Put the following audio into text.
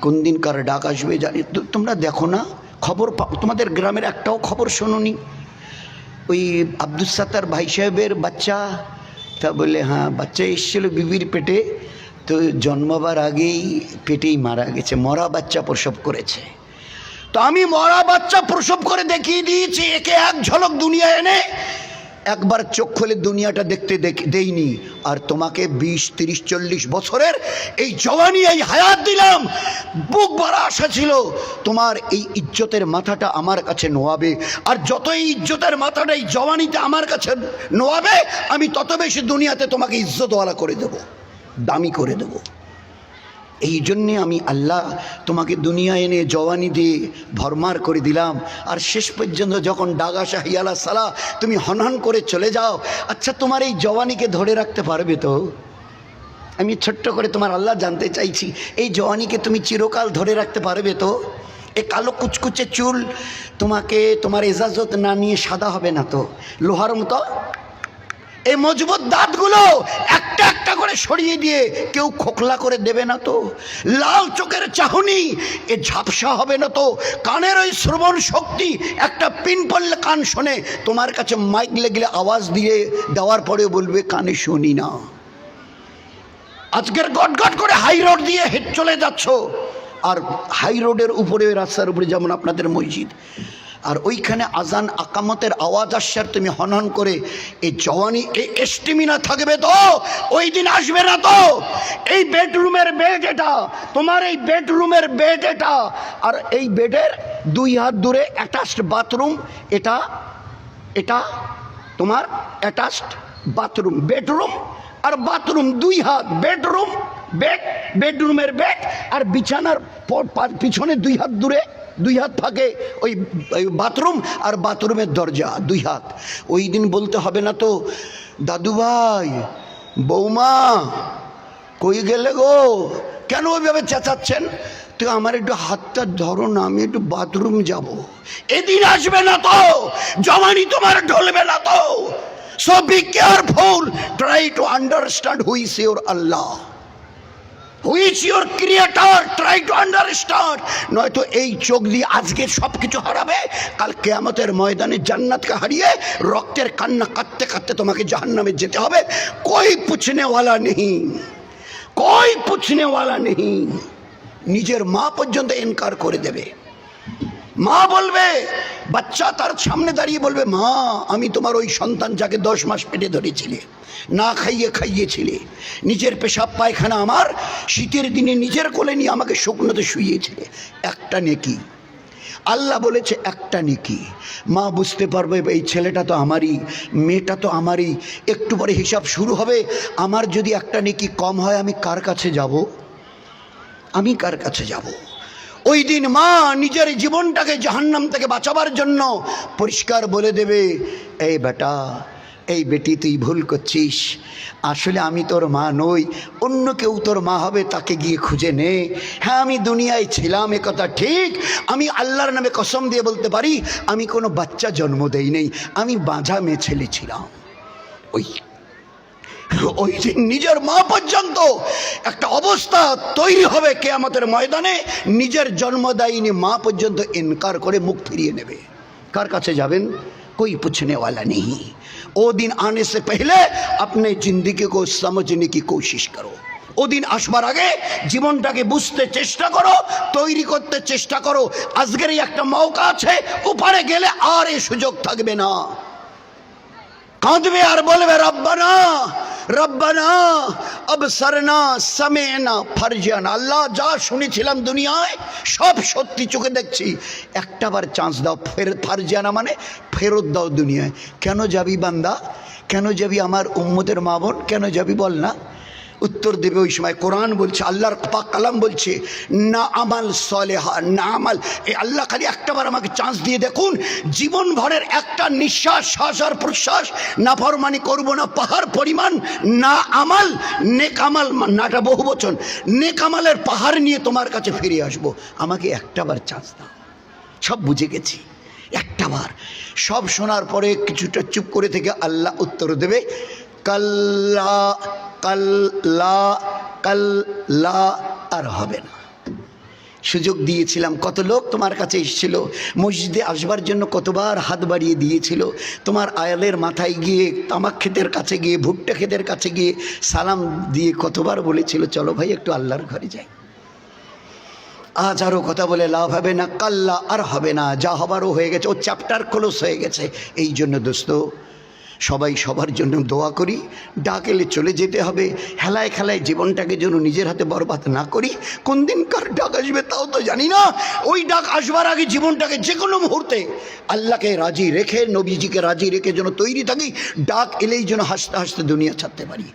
কোন দিন কার ডাক আসবে জানি। তোমরা দেখো না খবর, তোমাদের গ্রামের একটাও খবর শোনোনি? ওই আব্দুল সাত্তার ভাই সাহেবের বাচ্চা, তা বলে হ্যাঁ বাচ্চা এসেছিল বিবির পেটে, তো জন্মাবার আগেই পেটেই মারা গেছে, মরা বাচ্চা প্রসব করেছে। তো আমি মরা বাচ্চা প্রসব করে দেখিয়ে দিয়েছি, একে এক ঝলক দুনিয়া এনে একবার চোখ খুলে দুনিয়াটা দেখতে দেইনি। আর তোমাকে 20, 30, 40 বছরের এই জওয়ানি, এই হায়াত দিলাম, বুক ভরা আশা ছিল তোমার এই ইজ্জতের মাথাটা আমার কাছে নোয়াবে। আর যত এই ইজ্জতের মাথাটা এই জওয়ানিতে আমার কাছে নোয়াবে, আমি তত বেশি দুনিয়াতে তোমাকে ইজ্জতওয়ালা করে দেব, দামি করে দেব। এই জন্যে আমি আল্লাহ তোমাকে দুনিয়া এনে জওয়ানি দিয়ে ভরমার করে দিলাম। আর শেষ পর্যন্ত যখন ডাগা শাহিয়ালা সালা তুমি হনহন করে চলে যাও, আচ্ছা তোমার এই জওয়ানিকে ধরে রাখতে পারবে তো? আমি ছোট্ট করে তোমার আল্লাহ জানতে চাইছি, এই জওয়ানিকে তুমি চিরকাল ধরে রাখতে পারবে তো? এ কালো কুচকুচে চুল তোমাকে তোমার এজাজত না নিয়ে সাদা হবে না তো? লোহার মতো এই মজবুত দাঁতগুলো একটা একটা করে সরিয়ে দিয়ে কেউ খোকলা করে দেবে না তো? লাল চোখের চাহনি এ ঝাপসা হবে না তো? কানের ওই শ্রবণ শক্তি, একটা পিন পড়লে কান শোনে, তোমার কাছে মাইক লেগলে আওয়াজ দিয়ে দেওয়ার পরে বলবে কানে শুনি না। আজকের গটগট করে হাই রোড দিয়ে হেঁটে চলে যাচ্ছ, আর হাই রোডের উপরে, রাস্তার উপরে যেমন আপনাদের মসজিদ, আর ওইখানে আজান আকামতের আওয়াজ আসার তুমি হনহন করে এই জওয়ানি, এই এস্টিমিনা থাকবে তো? ওই দিন আসবে না তো? এই বেডরুমের বেড এটা, তোমার এই বেডরুমের বেড এটা, আর এই বেডের 2 হাত দূরে অ্যাটাচড বাথরুম, এটা এটা তোমার অ্যাটাচড বাথরুম, বেডরুম আর বাথরুম 2 হাত, বেডরুম বেড, বেডরুমের বেড, আর বিছানার পিছনে 2 হাত দূরে, 2 হাত থাকে ওই বাথরুম, আর বাথরুমের দরজা 2 হাত। ওই দিন বলতে হবে না তো, দাদু ভাই, বৌমা কই গেলে গো, কেন ওইভাবে চেঁচাচ্ছেন? তো আমার একটু হাতটা ধরো না, আমি একটু বাথরুম যাব। এদিন আসবে না তো? জওয়ানি তোমার ঢলবে না তো? So be careful, try to understand who is your Allah, who is your creator, try to understand. নয়তো এই চোখ দিয়ে আজকে সব কিছু হারাবে, কাল কিয়ামতের ময়দানে জান্নাতকে হারিয়ে রক্তের কান্না কাঁদতে কাঁদতে তোমাকে জাহান্নামে যেতে হবে। কোই পুছনে ওয়ালা নেই, কোই পুছনে ওয়ালা নেই। নিজের মা পর্যন্ত ইনকার করে দেবে। মা বলবে, বাচ্চা তার সামনে দাঁড়িয়ে বলবে, মা আমি তোমার ওই সন্তান যাকে 10 মাস পেটে ধরেছিলে, না খাইয়ে খাইয়েছিলে, নিজের পেশাব পায়খানা আমার শীতের দিনে নিজের কোলে নিয়ে আমাকে শুকনোতে শুইয়েছিলে, একটা নেকি। আল্লাহ বলেছে একটা নেকি। মা বুঝতে পারবে এই ছেলেটা তো আমারই, মেয়েটা তো আমারই। একটু পরে হিসাব শুরু হবে, আমার যদি একটা নেকি কম হয় আমি কার কাছে যাব? আমি কার কাছে যাব? ওই দিন মা নিজের জীবনটাকে জাহান্নাম থেকে বাঁচাবার জন্য পরিষ্কার বলে দেবে, এই বেটা, এই বেটি তুই ভুল করছিস, আসলে আমি তোর মা নই, অন্য কেউ তোর মা হবে, তাকে গিয়ে খুঁজে নে। হ্যাঁ আমি দুনিয়ায় ছিলাম এ কথা ঠিক, আমি আল্লাহর নামে কসম দিয়ে বলতে পারি আমি কোনো বাচ্চা জন্ম দেই নেই, আমি বাঁঝা মেয়ে ছেলে ছিলাম। ওই দিন নিজের মা পর্যন্ত একটা অবস্থা তৈরি হবে কিয়ামতের ময়দানে, নিজের জন্মদায়িনী মা পর্যন্ত ইনকার করে মুখ ফিরিয়ে নেবে। কার কাছে যাবেন? कोई पूछने वाला नहीं। वो दिन आने से पहले अपने जिंदगी को समझने की कोशिश करो। ও দিন আসবার আগে জীবনটাকে বুঝতে চেষ্টা করো, তৈরি করতে চেষ্টা করো। আজকের এই একটা মৌকা আছে, উপরে গেলে আর এই সুযোগ থাকবে না। কাঁদবে আর বলবে, রব্বানা রব্বানা আবসারনা সামেনা ফারজানা, আল্লাহ যা শুনেছিলাম দুনিয়ায় সব সত্যি চোখে দেখছি, একটাবার চান্স দাও, ফারজানা মানে ফেরত দাও দুনিয়ায়। কেন যাবি বান্দা, কেন যাবি আমার উম্মতের মা বোন, কেন যাবি বল না? উত্তর দেবে ওই সময় কোরআন বলছে, আল্লাহর পাক কালাম বলছে, না আমাল সালেহা না আমাল। এই আল্লাহ খালি একটাবার আমাকে চান্স দিয়ে দেখুন, জীবন ভরের একটা নিঃশ্বাস, শ্বাস আর প্রশ্বাস নাফরমানি করব না পাহাড় পরিমাণ, না আমাল নেক আমাল, নাটা বহু বচন, নেক আমালের পাহাড় নিয়ে তোমার কাছে ফিরে আসব, আমাকে একটাবার চান্স দাও। সব বুঝে গেছি, একটাবার। সব শোনার পরে কিছুটা চুপ করে থেকে আল্লাহ উত্তর দেবে, কাল্লা কাল্লা কাল্লা, আর হবে না। সুযোগ দিয়েছিলাম, কত লোক তোমার কাছে এসেছিল, মসজিদে আসবার জন্য কতবার হাত বাড়িয়ে দিয়েছিল, তোমার আয়ালের মাথায় গিয়ে, তামাক ক্ষেতের কাছে গিয়ে, ভুট্টা ক্ষেতের কাছে গিয়ে সালাম দিয়ে কতবার বলেছিল চলো ভাই একটু আল্লাহর ঘরে যাই। আজ আরও কথা বলে লাভ হবে না, কাল্লা আর হবে না, যা হবারও হয়ে গেছে, ও চ্যাপ্টার ক্লোজ হয়ে গেছে। এই জন্য দোস্ত সবাই সবার জন্য দোয়া করি, ডাক এলে চলে যেতে হবে, হেলায় খেলায় জীবনটাকে যেন নিজের হাতে বরবাদ না করি। কোন দিন কার ডাক আসবে তাও তো জানি না, ওই ডাক আসবার আগে জীবনটাকে যে কোনো মুহূর্তে আল্লাহকে রাজি রেখে, নবীজিকে রাজি রেখে যেন তৈরি থাকি, ডাক এলেই যেন হাসতে হাসতে দুনিয়া ছাড়তে পারি।